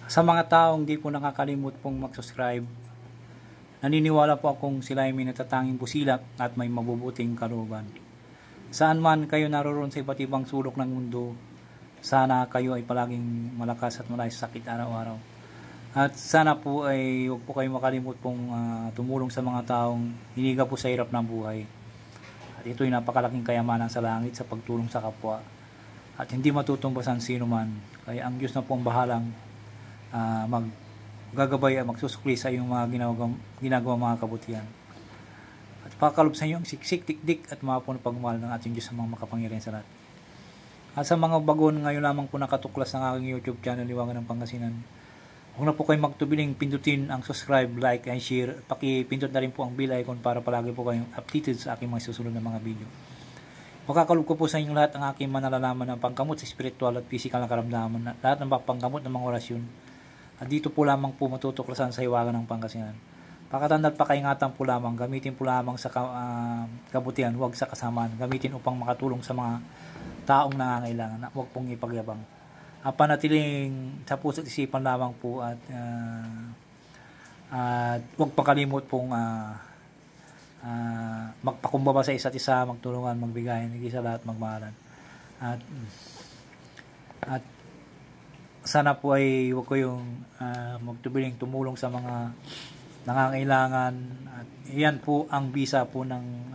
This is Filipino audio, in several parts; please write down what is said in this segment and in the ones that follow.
Sa mga taong di po nakakalimot pong mag-subscribe, naniniwala po akong sila ay may natatanging busilak at may mabubuting kalooban. Saan man kayo naroon sa iba't ibang sulok ng mundo, sana kayo ay palaging malakas at malay sa sakit araw-araw. At sana po ay huwag po kayo makalimot pong tumulong sa mga taong hiniga po sa hirap ng buhay. At ito ay napakalaking kayamanan sa langit sa pagtulong sa kapwa. At hindi matutumbasan sino man. Kaya ang Diyos na po ang bahalang maggagabay at magsusukli sa iyong mga ginagawa mga kabutihan. At pakalob sa inyo ang siksik, dikdik at mga punong pagmamahal ng ating Diyos sa mga makapangyarihan sa lahat. At sa mga bagon ngayon lamang po nakatuklas ng aking YouTube channel, Liwangan ng Pangasinan, huwag na po kayo magtubiling pindutin ang subscribe, like, and share. Pakipindot na rin po ang bell icon para palagi po kayong updated sa aking mga susunod na mga video. Makakalob ko po sa inyong lahat ang aking manalalaman ng pangkamot sa spiritual at physical na karamdaman, lahat ng pangkamot ng mga orasyon. At dito po lamang po matutuklasan sa Hiwaga ng Pangasinan. Pakatandaan at pakaingatan po lamang, gamitin po lamang sa kabutihan, huwag sa kasamaan, gamitin upang makatulong sa mga taong nangangailangan, huwag pong ipagyabang. Panatiling sa puso't isipan lamang po at huwag pakalimot pong magpakumbaba sa isa't isa, magtulungan, magbigayan, hindi sa lahat magmahalan. At sana po ay huwag kayong magtubiling tumulong sa mga nangangailangan. At iyan po ang bisa po ng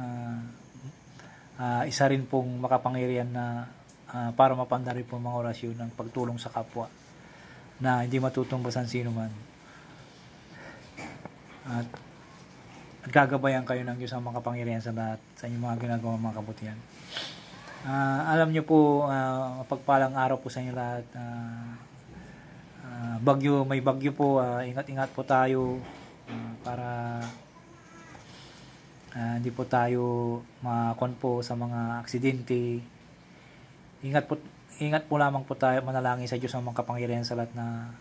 isa rin pong makapangyarihan na para mapandari po mga orasyon ng pagtulong sa kapwa na hindi matutumbasan sino man. At gagabayan kayo ng Diyos ang makapangyarihan sa lahat sa inyong mga ginagawa mga kabutihan. Alam nyo po, mapagpalang araw po sa inyo lahat. May bagyo po, ingat-ingat po tayo para hindi po tayo makon po sa mga aksidente. Ingat po lamang po tayo, manalangin sa Diyos ang mga kapangyarihan sa lahat na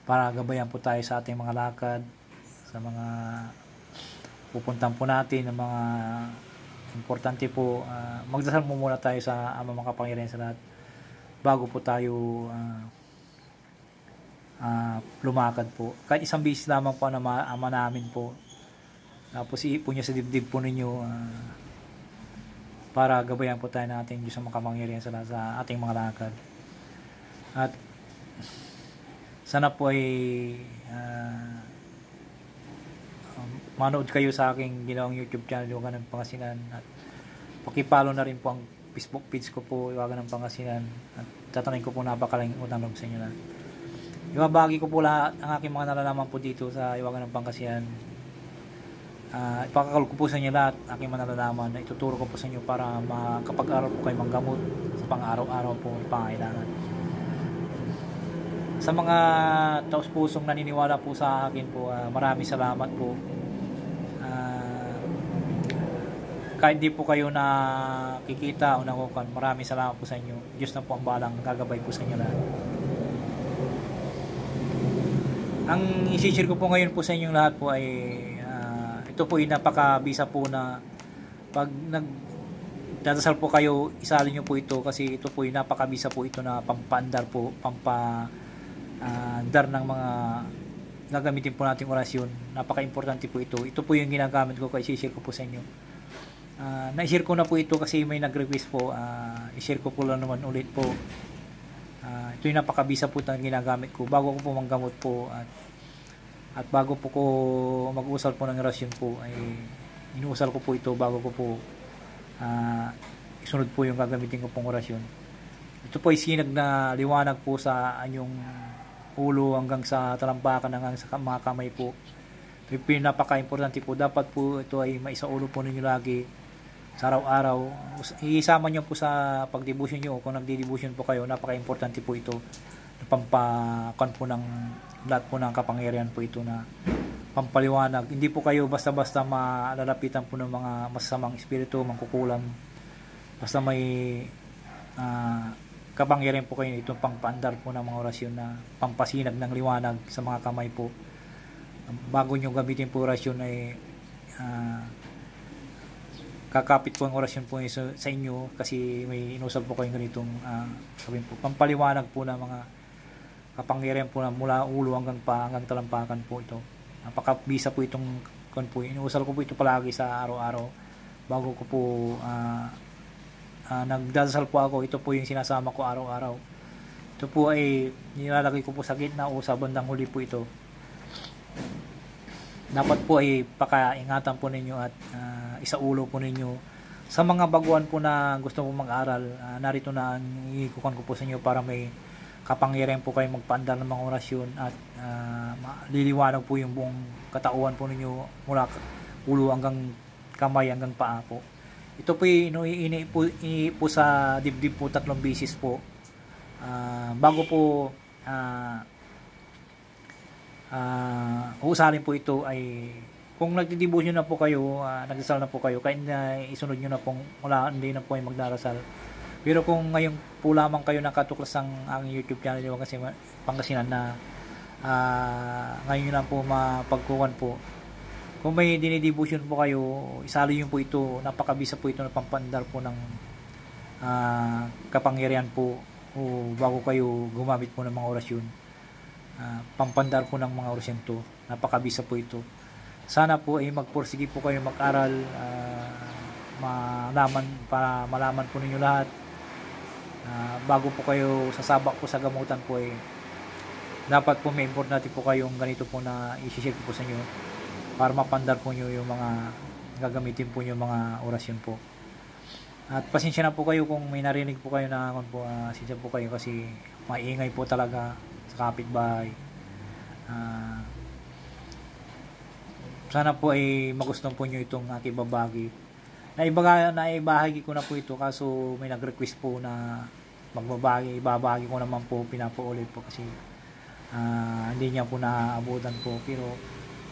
para gabayan po tayo sa ating mga lakad, sa mga pupuntan po natin, ng mga importante po. Magdasal mo muna tayo sa Ama mga kapangyarihan sa lahat bago po tayo lumakad po. Kahit isang bisis lamang po na Ama namin po, tapos iipon nyo sa dibdib po ninyo para gabayan po tayo ng ating Diyos ang makapangyarihan sa ating mga lakad. At sana po ay manood kayo sa aking ginawang YouTube channel, Liwangan ng Pangasinan, at pakipollow na rin po ang Facebook page ko po, Liwangan ng Pangasinan, at tatanungin ko po napakalaking utang loob sa inyo na. Ibabagi ko po lahat ang aking mga nalalaman po dito sa Liwangan ng Pangasinan. Ipakakal ko po sa inyo lahat aking manalalaman na ituturo ko po sa inyo para makapag-aral po kayo manggamot sa pang-araw-araw po pangailangan. Sa mga taos-pusong naniniwala po sa akin po, maraming salamat po. Kahit di po kayo nakikita o nakukan, maraming salamat po sa inyo. Diyos na po ang balang gagabay po sa inyo lahat. Ang isi-share ko po ngayon po sa inyong lahat po ay ito po ay napakabisa po na pag nagdadasal po kayo, isalin nyo po ito kasi ito po ay napakabisa po ito na pampaandar po, pampaandar ng mga gagamitin po nating orasyon. Napaka-importante po ito. Ito po yung ginagamit ko kaya i-share ko po sa inyo. Na-share ko na po ito kasi may nag-request po. I-share ko po lang naman ulit po. Ito yung napakabisa po na ginagamit ko bago ko po manggamot po at bago po ko mag-usal po ng orasyon po ay inuusal ko po ito bago ko po isunod po yung gagamitin ko pong orasyon. Ito po ay sinag na liwanag po sa anyong ulo hanggang sa talampakan hanggang sa mga kamay po. Ito yung napaka-importante po. Dapat po ito ay maisaulo po ninyo lagi sa araw-araw. Isama nyo po sa pagdebosyon nyo. Kung nagdidebosyon po kayo, napaka-importante po ito. Pampakan po ng lahat po ng kapangyarihan po ito na pampaliwanag. Hindi po kayo basta-basta malalapitan po ng mga masasamang espiritu, mangkukulam. Basta may kapangyarihan po kayo itong pangpaandar po ng mga orasyon na pampasinag ng liwanag sa mga kamay po. Bago nyo gamitin po orasyon ay kakapit po ang orasyon po sa inyo kasi may inusap po kayong ganitong sabihin po, pampaliwanag po ng mga kapangyarihan po na mula ulo hanggang pa hanggang talampakan po ito. Napakabisa po itong kon po. Inuusal ko po ito palagi sa araw-araw bago ko po nagdasal po ako. Ito po yung sinasama ko araw-araw. Ito po ay nilalagay ko po sa gitna o sa bandang huli po ito. Dapat po ay pakaingatan po ninyo at isaulo po ninyo sa mga baguhan po na gusto po mag-aral. Narito na ang ikukuhan ko po sa inyo para may kapangyarihan po kayo magpaandar ng mga orasyon at liliwanag po yung buong katauhan po ninyo mula ulo hanggang kamay hanggang paa po. Ito po ini po sa dibdib po 3 beses po. Bago po uusalin po ito ay kung nagdidibusyon na po kayo, nagdasal na po kayo, kahit na isunod nyo na pong wala, hindi na po ay magdarasal. Pero kung ngayon po lamang kayo nakatuklas ang aking YouTube channel yung kasi Pangasinan na ngayon lang po mapagkuhan po. Kung may dinidibusyon po kayo, isali nyo po ito, napakabisa po ito na pampandar po ng kapangyarihan po o bago kayo gumamit po ng mga orasyon. Pampandar po ng mga orasyon to, napakabisa po ito. Sana po ay magpursige po kayo mag-aral, malaman po ninyo lahat. Bago po kayo sasabak po sa gamutan po ay dapat po may importante po kayong ganito po na i-share po sa inyo para mapandar po nyo yung mga gagamitin po nyo mga orasyon po. At pasensya na po kayo kung may narinig po kayo na pasensya po kayo kasi maingay po talaga sa kapitbahay. Sana po ay magustuhan po nyo itong aking babagi. Naibahagi ko na po ito kaso may nag-request po na ibabagi ko naman po, pinapaulit po kasi hindi niya po naaabutan po. Pero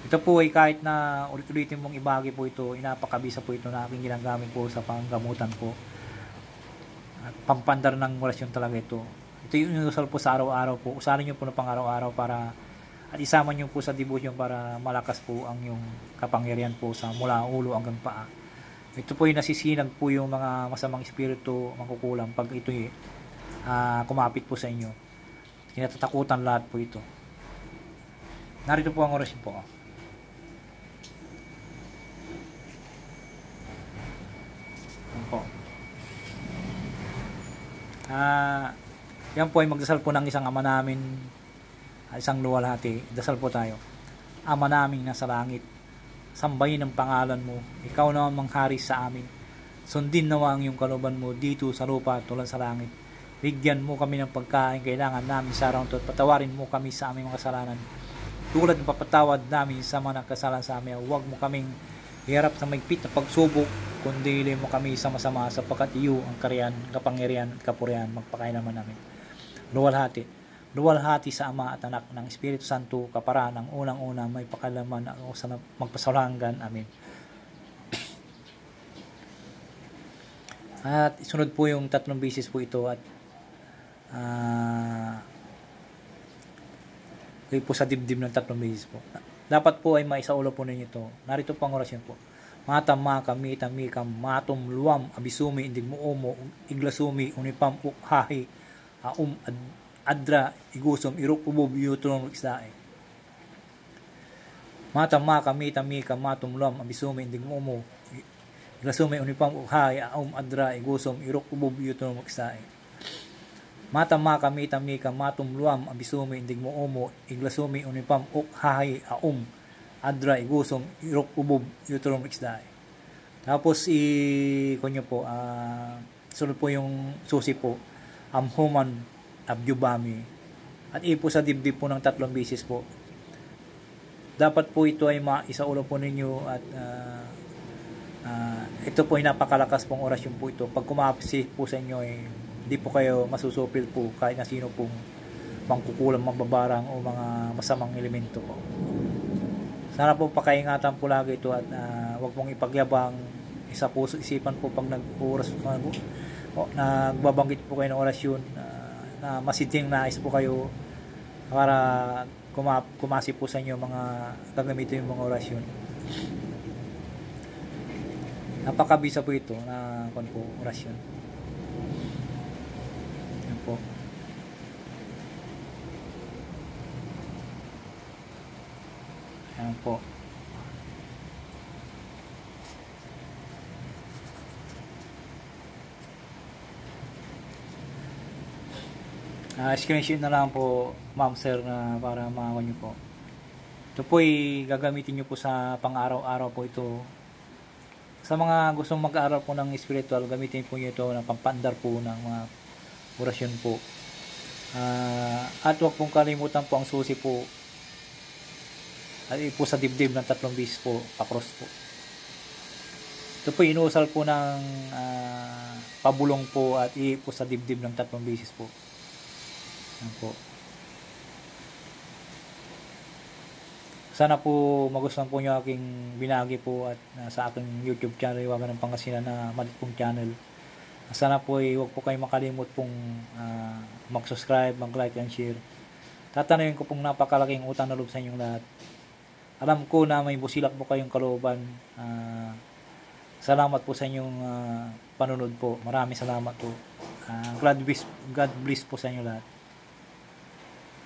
ito po ay kahit na ulit-ulitin mong ibahagi po ito, inapakabisa po ito na aking ginagamit po sa panggamutan po. At pampandar ng orasyon talaga ito. Ito yung inusal po sa araw-araw po. Usalin nyo po na pang araw-araw para at isama nyo po sa devotion para malakas po ang yung kapangyarihan po sa mula ulo hanggang paa. Ito po yung nasisinag po yung mga masamang espiritu makukulang pag ito kumapit po sa inyo. Kinatatakutan lahat po ito. Narito po ang orasyon po. Yan po ay magdasal po ng isang ama namin, isang luwalhati. Dasal po tayo. Ama naming nasa langit, sambahin ang pangalan mo, ikaw naman manghari sa amin. Sundin nawa ang iyong kalooban mo dito sa lupa tulad sa langit. Bigyan mo kami ng pagkain kailangan namin sa araw at patawarin mo kami sa aming mga kasalanan. Tulad ng papatawad namin sa mga nagkasalanan sa amin. Huwag mo kaming hiharap sa maigpit na pagsubok, kundi mo kami sa masama sapagkat iyo ang kariyan, kapangyarihan at kapurihan magpakain naman namin. Luwalhati sa Ama at Anak ng Espiritu Santo, kaparaan ng unang-una may pakalaman ako sa magpasalanggan. Amen. At isunod po yung 3 beses po ito at kayo po sa dibdib ng 3 beses po. Dapat po ay maisaulo po ninyo ito. Narito po ang orasyon po. Matama kami tamikam matum luam abisumi indig mo omo iglasumi unipam ukhahi adra igusum iruk ubub yutron isdae. Matama kami tamikam matum luam abisumi indig mo omo iglasumi unipam ukhahi adra igusum iruk ubub yutron isdae. Matama kami tamikam matum luam abisumi indig mo omo iglasumi unipam ukhahi adra igusum irok ubub yutron isdae. Tapos kunyo po sunod po yung susi po amhuman abjubami at ipo sa dibdib po ng 3 beses po. Dapat po ito ay maisaulo po ninyo at ito po ay napakalakas pong orasyon po ito. Pag kumapisi po sa inyo ay hindi po kayo masusupil po kahit na sino pong mangkukulang, mambabarang o mga masamang elemento po. Sana po pakaingatan po lagi ito at huwag pong ipagyabang isa puso isipan po pag nagbabanggit po kayo ng orasyon na masiting nais po kayo para kumasi po sa inyo mga gagamitin yung mga orasyon. Napakabisa po ito na orasyon. Yan po. Yan po. Screenshot na lang po, ma'am sir, na para makakuha nyo po. Ito po ay gagamitin nyo po sa pang-araw-araw po ito. Sa mga gustong mag-aaral po ng spiritual, gamitin po nyo ito na pampandar po ng mga orasyon po. At huwag pong kalimutan po ang susi po. At po sa dibdib ng 3 beses po, pa-cross po. Ito po inuusal po ng pabulong po at po sa dibdib ng 3 beses po. Yan po. Sana po magustuhan po nyo aking binagi po at sa aking YouTube channel, Iwagan ng Pangasinan na maliit pong channel. Sana po huwag po kayo makalimot pong mag-subscribe, mag-like and share. Tatanungin ko pong napakalaking utang na loob sa inyong lahat. Alam ko na may busilak po kayong kalooban. Salamat po sa inyong panunod po. Maraming salamat po. God bless po sa inyo lahat.